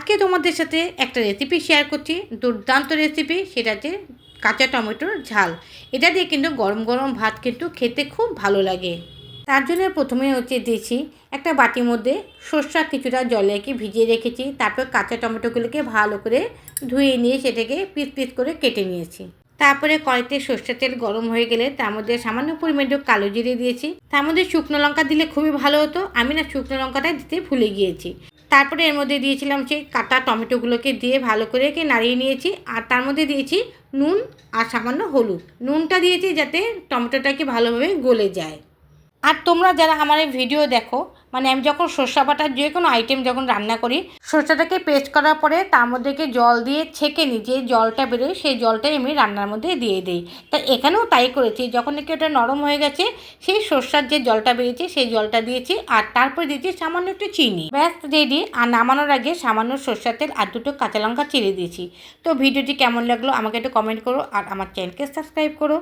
আজকে তোমাদের সাথে একটা রেসিপি শেয়ার করছি, দুর্দান্ত রেসিপি। সেটা হচ্ছে কাঁচা টমেটোর ঝাল। এটা দিয়ে কিন্তু গরম গরম ভাত কিন্তু খেতে খুব ভালো লাগে। তার জন্য প্রথমে দিয়েছি একটা বাটির মধ্যে সর্ষা কিছুটা জলে ভিজিয়ে রেখেছি। তারপর কাঁচা টমেটোগুলোকে ভালো করে ধুয়ে নিয়ে সেটাকে পিস পিস করে কেটে নিয়েছি। তারপরে কড়াইতে সর্ষের তেল গরম হয়ে গেলে তার মধ্যে সামান্য পরিমাণে কালো জিরে দিয়েছি। তার মধ্যে শুকনো লঙ্কা দিলে খুবই ভালো হতো, আমি না শুকনো লঙ্কাটা দিতে ভুলে গিয়েছি। তারপরে এর মধ্যে দিয়েছিলাম সেই কাটা টমেটোগুলোকে দিয়ে ভালো করে নাড়িয়ে নিয়েছি। আর তার মধ্যে দিয়েছি নুন আর সামান্য হলুদ। নুনটা দিয়েছি যাতে টমেটোটাকে ভালোভাবে গলে যায়। আর তোমরা যারা আমার এই ভিডিও দেখো, মানে আমি যখন সর্ষা বাটার যে কোনো আইটেম যখন রান্না করি, সর্ষাটাকে পেস্ট করার পরে তার মধ্যে জল দিয়ে ছেঁকে নিই, যে জলটা বেরোয় সেই জলটাই আমি রান্নার মধ্যে দিয়ে দিই। তা এখানেও তাই করেছি। যখন ওটা নরম হয়ে গেছে, সেই সর্ষার যে জলটা বেরিয়েছে সেই জলটা দিয়েছি। আর তারপরে দিয়েছি সামান্য একটু চিনি। ব্যাস রেডি। আর নামানোর আগে সামান্য সর্ষার তেল আর দুটো কাঁচা লঙ্কা চিড়ে দিয়েছি। তো ভিডিওটি কেমন লাগলো আমাকে একটু কমেন্ট করো, আর আমার চ্যানেলকে সাবস্ক্রাইব করো।